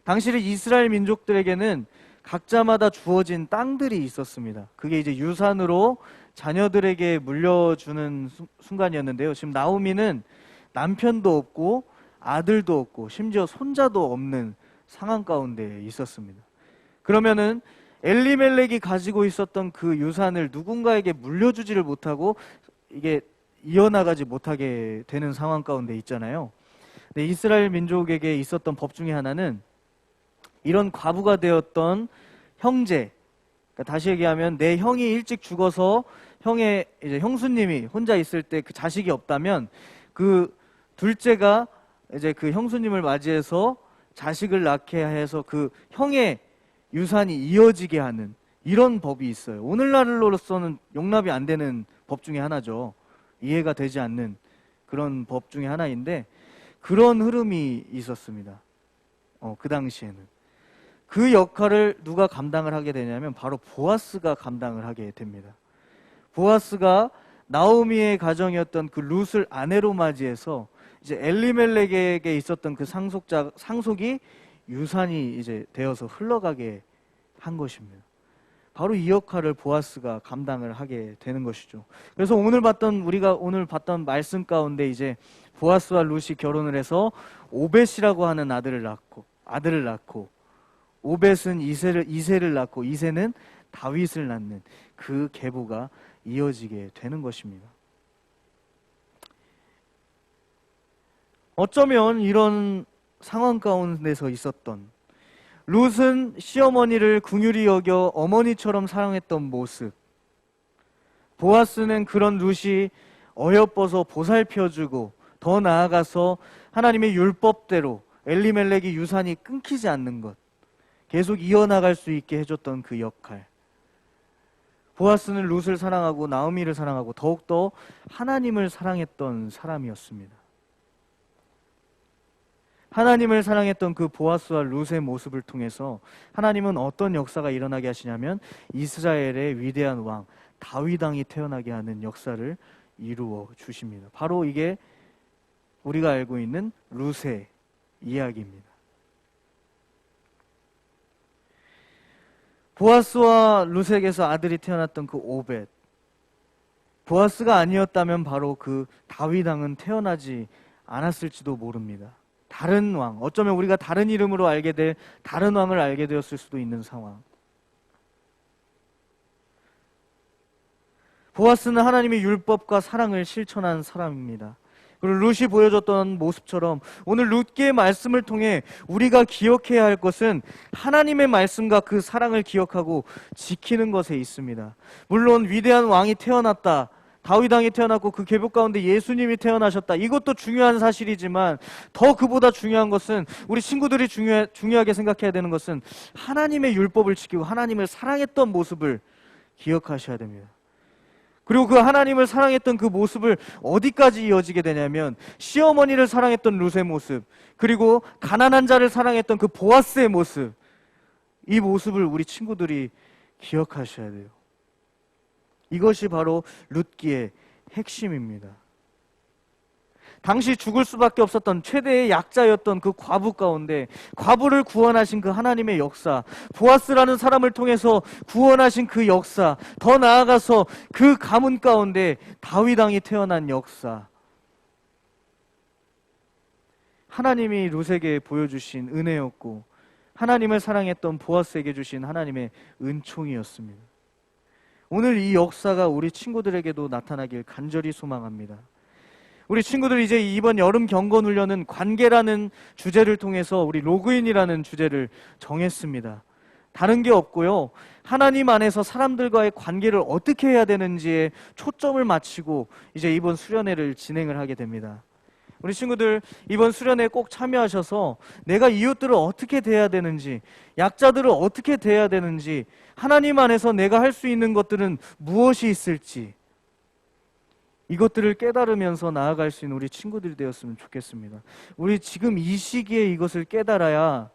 당시 이스라엘 민족들에게는 각자마다 주어진 땅들이 있었습니다. 그게 이제 유산으로 자녀들에게 물려주는 순간이었는데요. 지금 나오미는 남편도 없고 아들도 없고 심지어 손자도 없는 상황 가운데 있었습니다. 그러면은 엘리멜렉이 가지고 있었던 그 유산을 누군가에게 물려주지를 못하고 이게 이어나가지 못하게 되는 상황 가운데 있잖아요. 근데 이스라엘 민족에게 있었던 법 중에 하나는 이런 과부가 되었던 형제, 그러니까 다시 얘기하면 내 형이 일찍 죽어서 형의 이제 형수님이 혼자 있을 때 그 자식이 없다면 그 둘째가 이제 그 형수님을 맞이해서 자식을 낳게 해서 그 형의 유산이 이어지게 하는 이런 법이 있어요. 오늘날로서는 용납이 안 되는 법 중에 하나죠. 이해가 되지 않는 그런 법 중에 하나인데 그런 흐름이 있었습니다. 그 당시에는. 그 역할을 누가 감당을 하게 되냐면 바로 보아스가 감당을 하게 됩니다. 보아스가 나오미의 가정이었던 그 룻을 아내로 맞이해서 이제 엘리멜렉에게 있었던 그 상속이 유산이 이제 되어서 흘러가게 한 것입니다. 바로 이 역할을 보아스가 감당을 하게 되는 것이죠. 그래서 우리가 오늘 봤던 말씀 가운데 이제 보아스와 룻이 결혼을 해서 오벳이라고 하는 아들을 낳고 오벳은 이새를 낳고 이새는 다윗을 낳는 그 계보가 이어지게 되는 것입니다. 어쩌면 이런 상황 가운데서 있었던 룻은 시어머니를 긍휼히 여겨 어머니처럼 사랑했던 모습, 보아스는 그런 룻이 어여뻐서 보살펴주고 더 나아가서 하나님의 율법대로 엘리멜렉이 유산이 끊기지 않는 것, 계속 이어나갈 수 있게 해줬던 그 역할. 보아스는 룻을 사랑하고 나오미를 사랑하고 더욱더 하나님을 사랑했던 사람이었습니다. 하나님을 사랑했던 그 보아스와 룻의 모습을 통해서 하나님은 어떤 역사가 일어나게 하시냐면 이스라엘의 위대한 왕 다윗 왕이 태어나게 하는 역사를 이루어 주십니다. 바로 이게 우리가 알고 있는 룻의 이야기입니다. 보아스와 룻에게서 아들이 태어났던 그 오벳, 보아스가 아니었다면 바로 그 다윗 왕은 태어나지 않았을지도 모릅니다. 다른 왕, 어쩌면 우리가 다른 이름으로 알게 될 다른 왕을 알게 되었을 수도 있는 상황. 보아스는 하나님의 율법과 사랑을 실천한 사람입니다. 그리고 룻이 보여줬던 모습처럼 오늘 룻기의 말씀을 통해 우리가 기억해야 할 것은 하나님의 말씀과 그 사랑을 기억하고 지키는 것에 있습니다. 물론 위대한 왕이 태어났다, 다윗 왕이 태어났고 그 계보 가운데 예수님이 태어나셨다, 이것도 중요한 사실이지만 더 그보다 중요한 것은 우리 친구들이 중요하게 생각해야 되는 것은 하나님의 율법을 지키고 하나님을 사랑했던 모습을 기억하셔야 됩니다. 그리고 그 하나님을 사랑했던 그 모습을 어디까지 이어지게 되냐면 시어머니를 사랑했던 룻의 모습, 그리고 가난한 자를 사랑했던 그 보아스의 모습, 이 모습을 우리 친구들이 기억하셔야 돼요. 이것이 바로 룻기의 핵심입니다. 당시 죽을 수밖에 없었던 최대의 약자였던 그 과부 가운데 과부를 구원하신 그 하나님의 역사, 보아스라는 사람을 통해서 구원하신 그 역사, 더 나아가서 그 가문 가운데 다윗 왕이 태어난 역사, 하나님이 룻에게 보여주신 은혜였고 하나님을 사랑했던 보아스에게 주신 하나님의 은총이었습니다. 오늘 이 역사가 우리 친구들에게도 나타나길 간절히 소망합니다. 우리 친구들 이제 이번 여름 경건 훈련은 관계라는 주제를 통해서 우리 로그인이라는 주제를 정했습니다. 다른 게 없고요. 하나님 안에서 사람들과의 관계를 어떻게 해야 되는지에 초점을 맞추고 이제 이번 수련회를 진행을 하게 됩니다. 우리 친구들 이번 수련회에 꼭 참여하셔서 내가 이웃들을 어떻게 대해야 되는지, 약자들을 어떻게 대해야 되는지, 하나님 안에서 내가 할 수 있는 것들은 무엇이 있을지, 이것들을 깨달으면서 나아갈 수 있는 우리 친구들이 되었으면 좋겠습니다. 우리 지금 이 시기에 이것을 깨달아야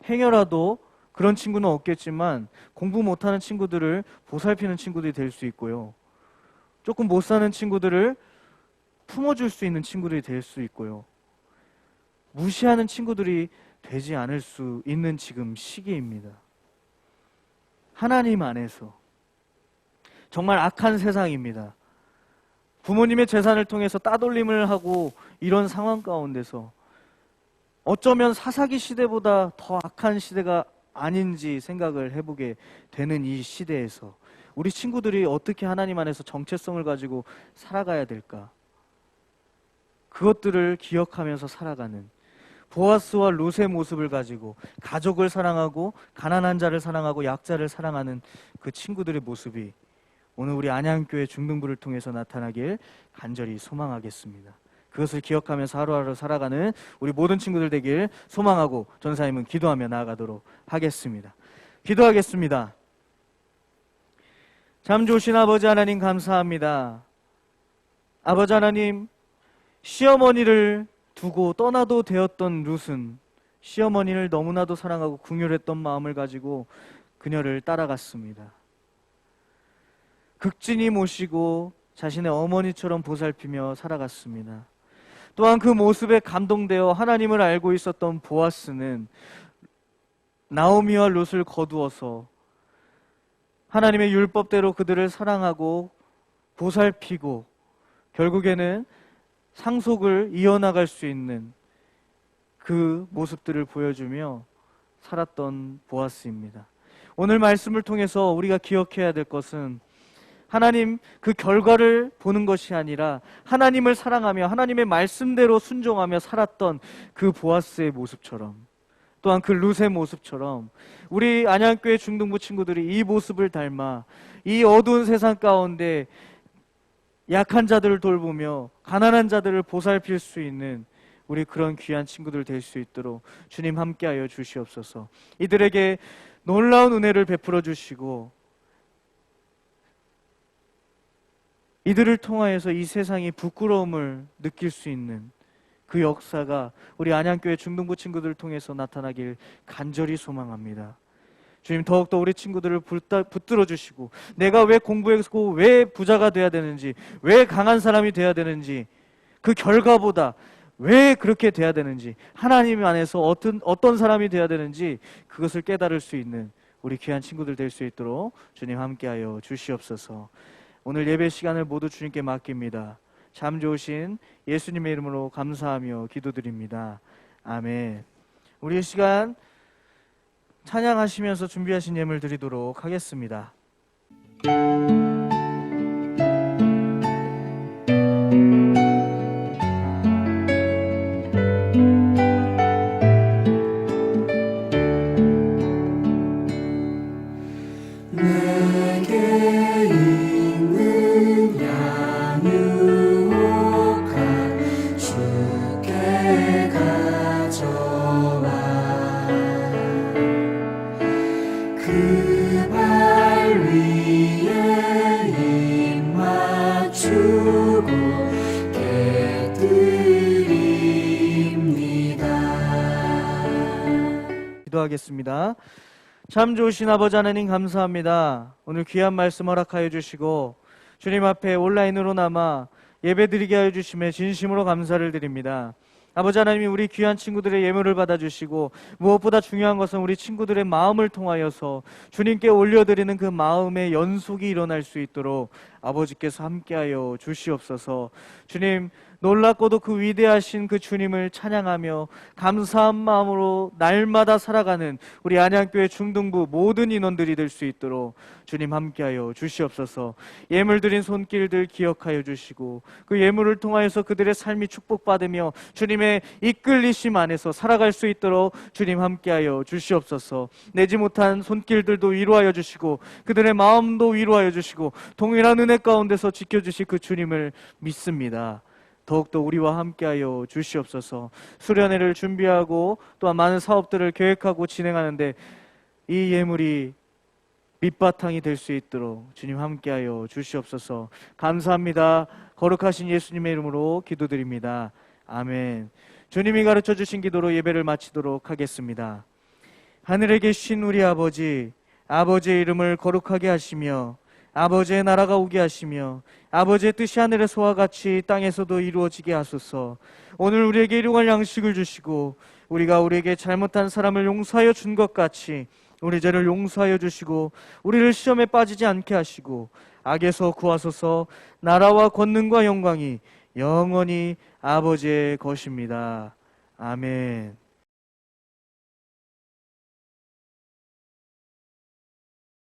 행여라도 그런 친구는 없겠지만 공부 못하는 친구들을 보살피는 친구들이 될 수 있고요. 조금 못 사는 친구들을 품어줄 수 있는 친구들이 될 수 있고요. 무시하는 친구들이 되지 않을 수 있는 지금 시기입니다. 하나님 안에서 정말 악한 세상입니다. 부모님의 재산을 통해서 따돌림을 하고 이런 상황 가운데서 어쩌면 사사기 시대보다 더 악한 시대가 아닌지 생각을 해보게 되는 이 시대에서 우리 친구들이 어떻게 하나님 안에서 정체성을 가지고 살아가야 될까? 그것들을 기억하면서 살아가는 보아스와 룻의 모습을 가지고 가족을 사랑하고 가난한 자를 사랑하고 약자를 사랑하는 그 친구들의 모습이 오늘 우리 안양교회 중등부를 통해서 나타나길 간절히 소망하겠습니다. 그것을 기억하면서 하루하루 살아가는 우리 모든 친구들 되길 소망하고 전사님은 기도하며 나아가도록 하겠습니다. 기도하겠습니다. 참 좋으신 아버지 하나님 감사합니다. 아버지 하나님, 시어머니를 두고 떠나도 되었던 룻은 시어머니를 너무나도 사랑하고 궁휼했던 마음을 가지고 그녀를 따라갔습니다. 극진히 모시고 자신의 어머니처럼 보살피며 살아갔습니다. 또한 그 모습에 감동되어 하나님을 알고 있었던 보아스는 나오미와 룻을 거두어서 하나님의 율법대로 그들을 사랑하고 보살피고 결국에는 상속을 이어나갈 수 있는 그 모습들을 보여주며 살았던 보아스입니다. 오늘 말씀을 통해서 우리가 기억해야 될 것은 하나님 그 결과를 보는 것이 아니라 하나님을 사랑하며 하나님의 말씀대로 순종하며 살았던 그 보아스의 모습처럼 또한 그 룻의 모습처럼 우리 안양교회 중등부 친구들이 이 모습을 닮아 이 어두운 세상 가운데 약한 자들을 돌보며 가난한 자들을 보살필 수 있는 우리 그런 귀한 친구들 될 수 있도록 주님 함께하여 주시옵소서. 이들에게 놀라운 은혜를 베풀어 주시고 이들을 통하여서 이 세상이 부끄러움을 느낄 수 있는 그 역사가 우리 안양교회 중등부 친구들을 통해서 나타나길 간절히 소망합니다. 주님 더욱더 우리 친구들을 붙들어 주시고 내가 왜 공부했고 왜 부자가 돼야 되는지 왜 강한 사람이 돼야 되는지 그 결과보다 왜 그렇게 돼야 되는지 하나님 안에서 어떤 사람이 돼야 되는지 그것을 깨달을 수 있는 우리 귀한 친구들 될 수 있도록 주님 함께하여 주시옵소서. 오늘 예배 시간을 모두 주님께 맡깁니다. 참 좋으신 예수님의 이름으로 감사하며 기도드립니다. 아멘. 우리 이 시간 찬양하시면서 준비하신 예물 드리도록 하겠습니다. 기도하겠습니다. 참 좋으신 아버지 하나님 감사합니다. 오늘 귀한 말씀 허락하여 주시고 주님 앞에 온라인으로나마 예배드리게 하여 주심에 진심으로 감사를 드립니다. 아버지 하나님이 우리 귀한 친구들의 예물을 받아주시고 무엇보다 중요한 것은 우리 친구들의 마음을 통하여서 주님께 올려드리는 그 마음의 연속이 일어날 수 있도록 아버지께서 함께하여 주시옵소서. 주님 놀랍고도 그 위대하신 그 주님을 찬양하며 감사한 마음으로 날마다 살아가는 우리 안양교회 중등부 모든 인원들이 될 수 있도록 주님 함께하여 주시옵소서. 예물 드린 손길들 기억하여 주시고 그 예물을 통하여서 그들의 삶이 축복받으며 주님의 이끌리심 안에서 살아갈 수 있도록 주님 함께하여 주시옵소서. 내지 못한 손길들도 위로하여 주시고 그들의 마음도 위로하여 주시고 동일한 은혜 가운데서 지켜주실 그 주님을 믿습니다. 더욱더 우리와 함께하여 주시옵소서. 수련회를 준비하고 또한 많은 사업들을 계획하고 진행하는데 이 예물이 밑바탕이 될 수 있도록 주님 함께하여 주시옵소서. 감사합니다. 거룩하신 예수님의 이름으로 기도드립니다. 아멘. 주님이 가르쳐 주신 기도로 예배를 마치도록 하겠습니다. 하늘에 계신 우리 아버지, 아버지의 이름을 거룩하게 하시며 아버지의 나라가 오게 하시며 아버지의 뜻이 하늘에서와 같이 땅에서도 이루어지게 하소서. 오늘 우리에게 일용할 양식을 주시고 우리가 우리에게 잘못한 사람을 용서하여 준 것 같이 우리 죄를 용서하여 주시고 우리를 시험에 빠지지 않게 하시고 악에서 구하소서. 나라와 권능과 영광이 영원히 아버지의 것입니다. 아멘.